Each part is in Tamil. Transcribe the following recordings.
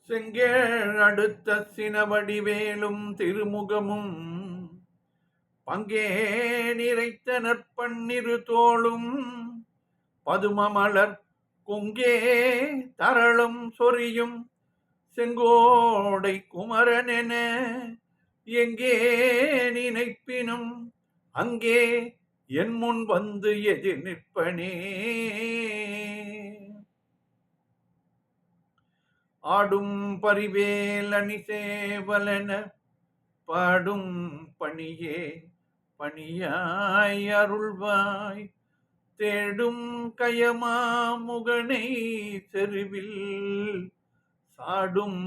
செங்கேழ் அடுத்த சினவடிவேலும் திருமுகமும் பங்கே நிறைத்த நற்பன்னிரு தோளும் பதுமமலர் கொங்கே தரளும் சொரியும் செங்கோடை குமரனென எங்கே நினைப்பினும் அங்கே என் முன் வந்து எதிர் நிற்பனே. ஆடும் பரிவேல் அணி சேவலென பாடும் பணியே பணியாய் அருள்வாய் தேடும் கயமா முகனை செருவில் சாடும்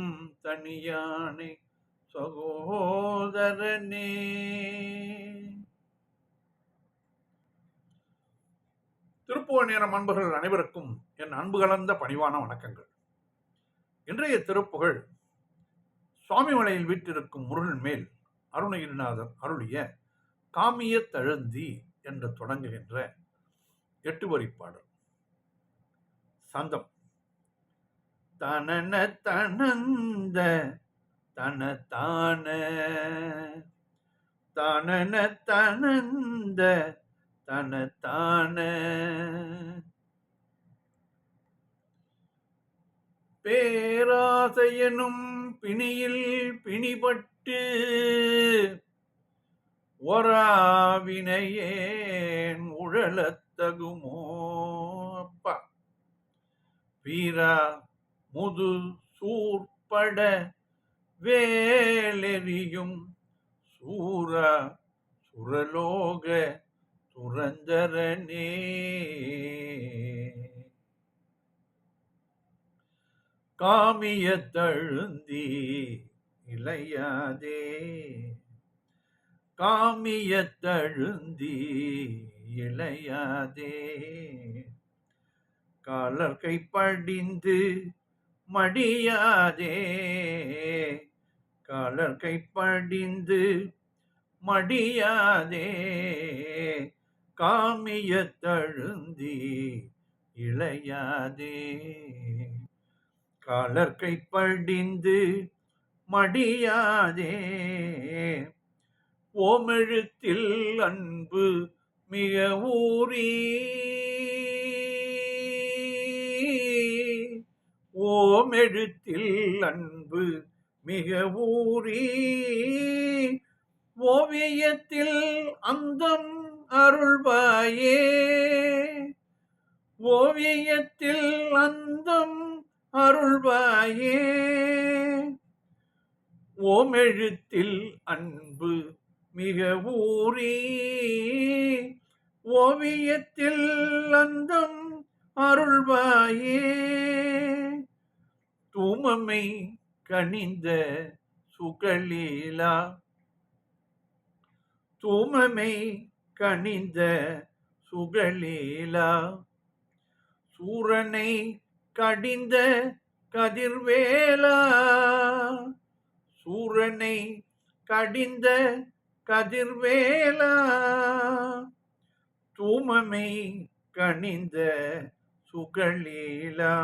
தனியானை சகோதரனே. திருப்புகழ் நேரம் அன்பர்கள் அனைவருக்கும் என் அன்பு கலந்த பணிவான வணக்கங்கள். இன்றைய திருப்புகழ் சுவாமிமலையில் வீற்றிருக்கும் முருகன் மேல் அருணகிரிநாதர் அருளிய காமிய தழுந்தி என்று தொடங்குகின்ற 8 வரி பாடல். சந்தம் தனன தனந்த தனதான தனன தனந்த தனதான பேராசையனும் பிணியில் பிணிபட்டு ஒராவினையேன் உழலத்தகுமோ. அப்பா வீரா முது சூர்பட வேலெறியும் சூரா சுரலோக சுரந்தரனே. காமிய தழுந்தி இளையாதே காமிய தழுந்தி இளையாதே காலர் கைப்படிந்து மடியாதே காலர் கைப்படிந்து மடியாதே காமிய தழுந்தி இளையாதே காலர் கைப்படிந்து மடியாதே ஓமெழுத்தில் அன்பு மிக ஊறி ஓமெழுத்தில் அன்பு மிக ஊறி ஓவியத்தில் அந்தம் அருள்வாயே ஓவியத்தில் அந்தம் அருள்வாயே ஓமெழுத்தில் அன்பு மிக ஊறி ஓவியத்தில் அந்தம் அருள்வாயே தூமமை கனிந்த சுகலீலா தூமமை கனிந்த சுகலீலா சூரனை கடிந்த கதிர்வேலா சூரனை கடிந்த கதிர்வேலா தூமமை கனிந்த சுகலீலா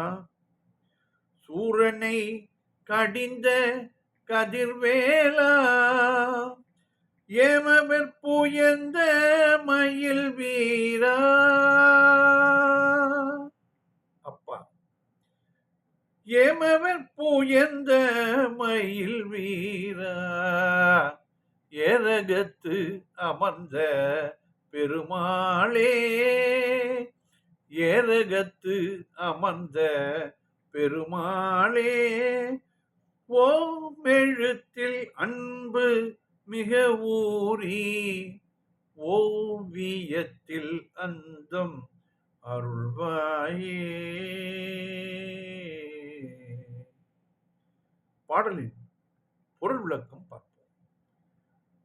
சூரனை கடிந்த கதிர்வேலா ஏமவெற்புயர்ந்த மயில் வீரா. அப்பா ஏமவெற்புயர்ந்த மயில் வீரா ஏரகத்து அமர்ந்த பெருமாளே ஏரகத்து அமர்ந்த பெருமாளே ஓமெழுத்தில் அன்பு மிக ஊறி ஓவியத்தில் அந்தம் அருள்வாயே. பாடலின் பொருள் விளக்கம் பார்ப்போம்.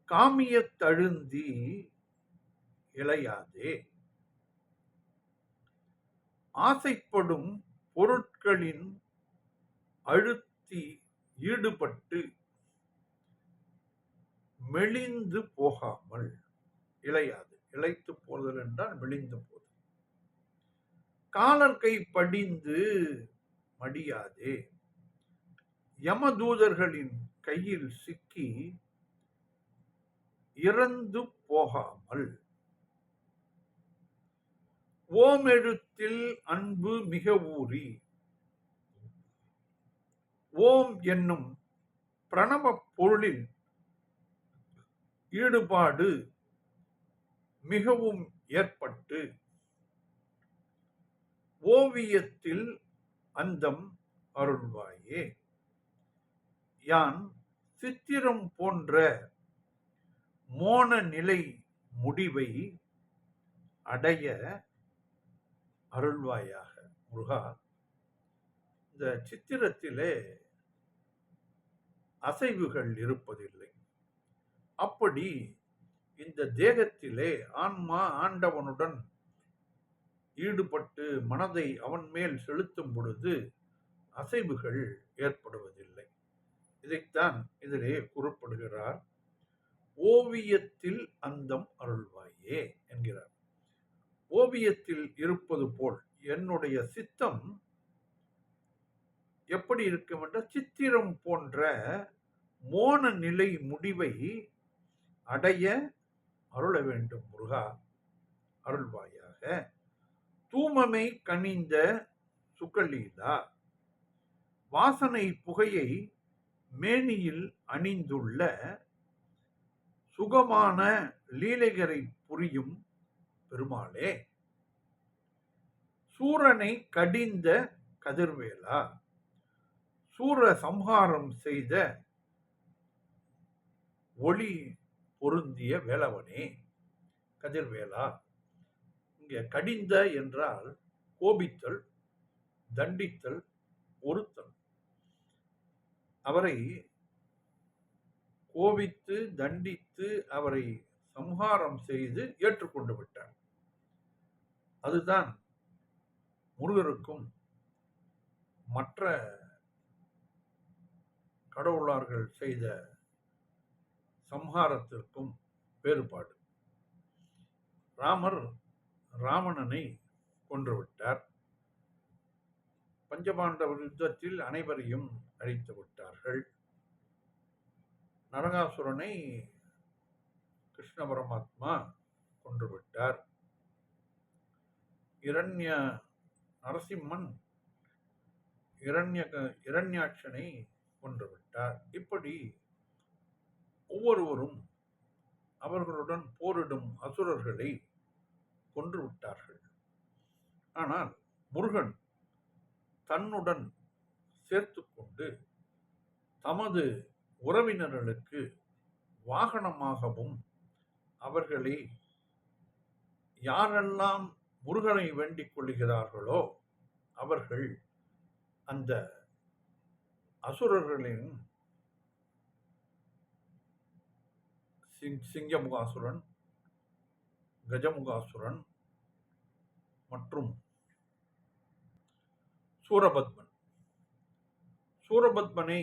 காமிய தழுந்தி இளையாதே ஆசைப்படும் பொருட்களின் அழுத்தி ஈடுபட்டு மெலிந்து போகாமல். இளையாது இளைத்து போதல் என்றால் மெலிந்து போதல். காலர் கை படிந்து மடியாதே யமதூதர்களின் கையில் சிக்கி இறந்து போகாமல் ஓம் எழுத்தில் அன்பு மிக ஊறி ஓம் என்னும் பிரணவ பொருளில் ஈடுபாடு மிகவும் ஏற்பட்டு ஓவியத்தில் அந்தம் அருள்வாயே. யான் சித்திரம் போன்ற மோன நிலை முடிவை அடைய அருள்வாயாக. முருகா, இந்த சித்திரத்திலே அசைவுகள் இருப்பதில்லை. அப்படி இந்த தேகத்திலே ஆன்மா ஆண்டவனுடன் ஈடுபட்டு மனதை அவன் மேல் செலுத்தும் பொழுது அசைவுகள் ஏற்படுவதில்லை. இதைத்தான் இதிலே குறிப்பிடுகிறார். ஓவியத்தில் அந்தம் அருள்வாயே என்கிறார். ஓவியத்தில் இருப்பது போல் என்னுடைய சித்தம் எப்படி இருக்கும் என்ற சித்திரம் போன்ற மோன நிலை முடிவை அடைய அருள வேண்டும் முருகா, அருள்வாயாக. தூமமை கனிந்த சுகலீலா வாசனை புகையை மேனியில் அணிந்துள்ள சுகமான லீலைகளை புரியும் பெருமாளே. சூரனை கடிந்த கதிர்வேலா சூர சம்ஹாரம் செய்த ஒளி பொருந்திய வேலவனே. கதிர்வேலா, இங்கே கடிந்த என்றால் கோபித்தல், தண்டித்தல், ஒருத்தல். அவரை கோபித்து தண்டித்து அவரை சம்ஹாரம் செய்து ஏற்றுக்கொண்டு விட்டார். அதுதான் முருகருக்கும் மற்ற கடவுளார்கள் செய்த சம்ஹாரத்திற்கும் வேறுபாடு. ராமர் ராவணனை கொன்றுவிட்டார். பஞ்சபாண்டவர் யுத்தத்தில் அனைவரையும் அழித்து விட்டார்கள். நரகாசுரனை கிருஷ்ண பரமாத்மா கொன்றுவிட்டார். நரசிம்மன் இரண்யாட்சனை கொன்றுவிட்டார். இப்படி ஒவ்வொருவரும் அவர்களுடன் போரிடும் அசுரர்களை கொன்றுவிட்டார்கள். ஆனால் முருகன் தன்னுடன் சேர்த்து கொண்டு தமது உறவினர்களுக்கு வாகனமாகவும் அவர்களை யாரெல்லாம் முருகனை வேண்டிக் கொள்கிறார்களோ அவர்கள் அந்த அசுரர்களின் சிங்கமுகாசுரன், கஜமுகாசுரன் மற்றும் சூரபத்மனை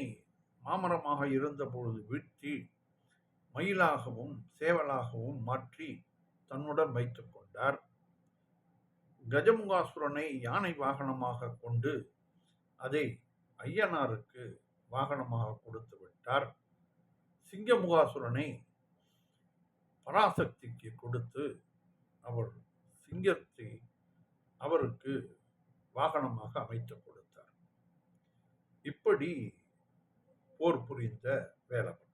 மாமரமாக இருந்தபொழுது வீழ்த்தி மயிலாகவும் சேவலாகவும் மாற்றி தன்னுடன் வைத்துக் கொண்டார். கஜமுகாசுரனை யானை வாகனமாக கொண்டு அதை ஐயனாருக்கு வாகனமாக கொடுத்து விட்டார். சிங்கமுகாசுரனை பராசக்திக்கு கொடுத்து அவர் சிங்கத்தை அவருக்கு வாகனமாக அமைத்துக் கொடுத்தார். இப்படி போர் புரிந்த வேலவன்,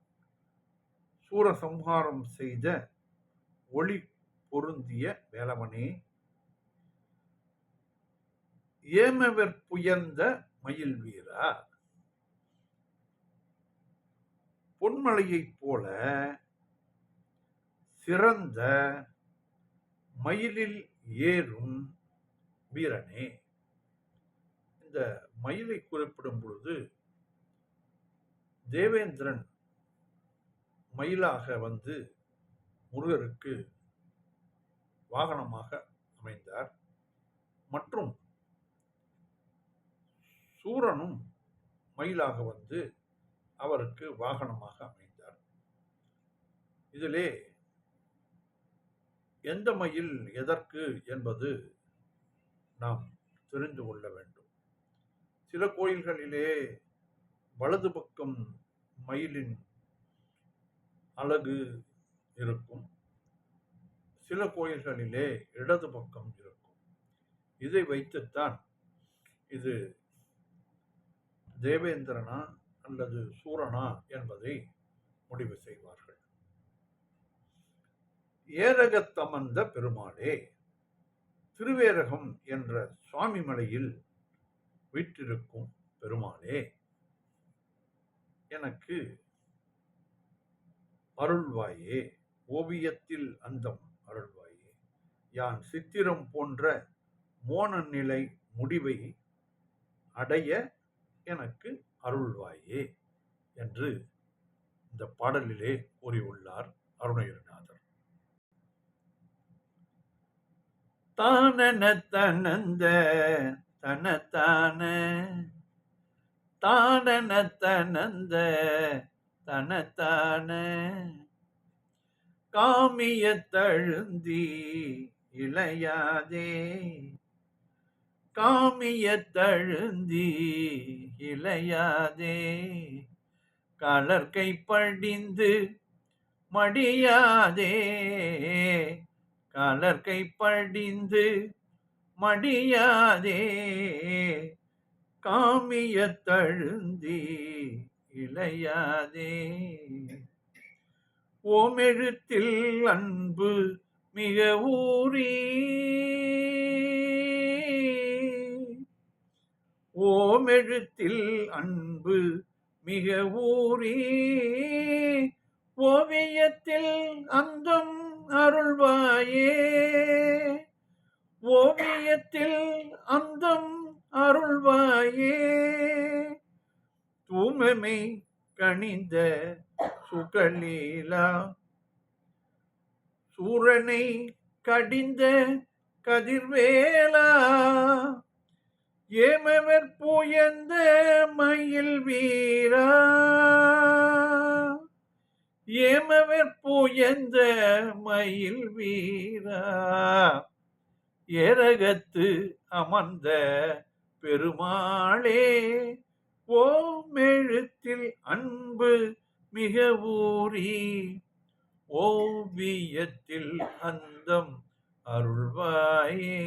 சூரசம்ஹாரம் செய்த ஒளி பொருந்திய வேலவனே. ஏமவர்புயர்ந்த மயில் வீரா, பொன்மலையைப் போல சிறந்த மயிலில் ஏறும் வீரனே. இந்த மயிலை குறிப்பிடும் பொழுது தேவேந்திரன் மயிலாக வந்து முருகருக்கு வாகனமாக அமைந்தார். மற்றும் சூரனும் மயிலாக வந்து அவருக்கு வாகனமாக அமைந்தார். இதிலே எந்த மயில் எதற்கு என்பது நாம் தெரிந்து கொள்ள வேண்டும். சில கோயில்களிலே வலது பக்கம் மயிலின் அழகு இருக்கும். சில கோயில்களிலே இடது பக்கம் இருக்கும். இதை வைத்துத்தான் இது தேவேந்திரனா அல்லது சூரனா என்பதை முடிவு செய்வார்கள். ஏரகத்தமர்ந்த பெருமாளே, திருவேரகம் என்ற சுவாமி மலையில் வீற்றிருக்கும் பெருமாளே, எனக்கு அருள்வாயே, ஓவியத்தில் அந்தம் அருள்வாயே, யான் சித்திரம் போன்ற மோன நிலை முடிவை அடைய எனக்கு அருள்வாயே என்று இந்த பாடலிலே கூறியுள்ளார் அருணகிரிநாதர். தானன தனந்த தனத்தான தானன தனந்த தனத்தான காமிய தழுந்தி இளையாதே, காமிய தழுந்தி இளையாதே, கலர்கை படிந்து மடியாதே, கலர்கை படிந்து மடியாதே, காமிய தழுந்தி இளையாதே, ஓமெழுத்தில் அன்பு மிக ஊறி, ஓமெழுத்தில் அன்பு மிக ஊறி, ஓவியத்தில் அந்தம் அருள்வாயே, ஓவியத்தில் அந்தம் அருள்வாயே, தூமமை கணிந்த சுகலீலா, சூரனை கடிந்த கதிர்வேலா, ஏமவர் புயந்த மயில் வீரா, ஏமவர் புயந்த மயில் வீரா, ஏரகத்து அமர்ந்த பெருமாளே, ஓமெழுத்தில் அன்பு மிக ஊறி, ஓவியத்தில் அந்தம் அருள்வாயே,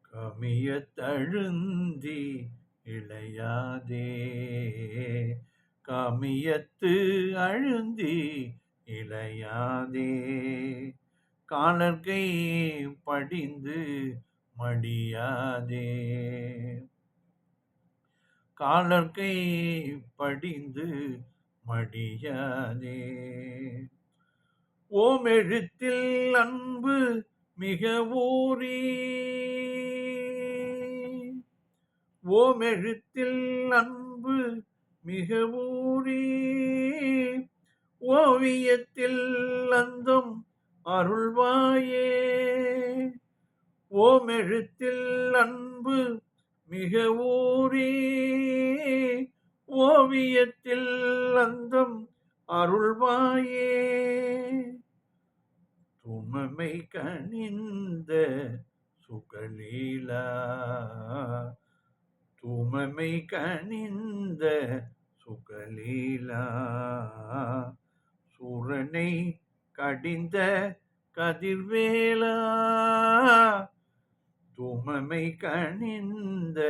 கமிய தழுந்தி இளையாதே, கமியத்து அழுந்தி இளையாதே, காலர்கை படிந்து மடியாதே, காலர்கை படிந்து மடியாதே, ஓமெழுத்தில் அன்பு மிக ஊறி, ஓமெழுத்தில் அன்பு மிக ஊறி, ஓவியத்தில் அந்தம் அருள்வாயே, ஓமெழுத்தில் அன்பு மிக ஊறி, ஓவியத்தில் அந்தம் அருள்வாயே, துமமை கனிந்த சுகலீலா, துமமை கனிந்த சுகலீலா, சூரனை கடிந்த கதிர்வேலா, துமமை கனிந்த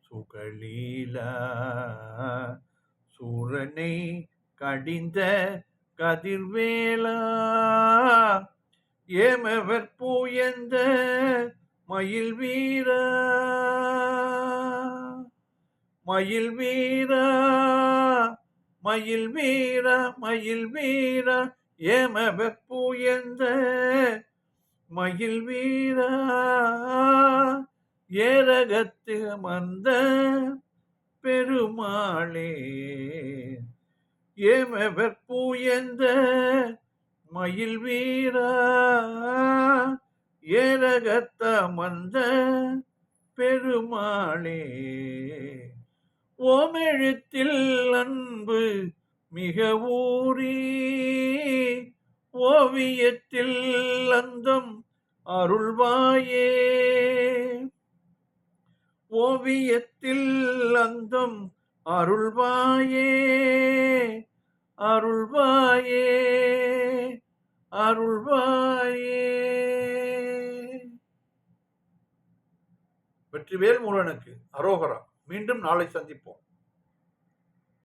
சுகலீலா, சூரனை கடிந்த கதிர்வேலா, ஏமவர் புயந்த மயில் வீரா, மயில் வீரா, மயில் வீரா, மயில் வீரா, ஏமவர் புயந்த மயில் வீரா, ஏரகத்து அமர்ந்த பெருமாளே, ஏமவர் புயந்த மயில் வீரா, ஏரகத்து அமர்ந்த பெருமாளே, ஓமெழுத்தில் அன்பு மிக ஊறி, ஓவியத்தில் அந்தம் அருள்வாயே, ஓவியத்தில் அந்தம் அருள்வாயே அருள்வாயே அருள்வாயே. வெற்றிவேல் முருகனுக்கு அரோகரா. மீண்டும் நாளை சந்திப்போம்.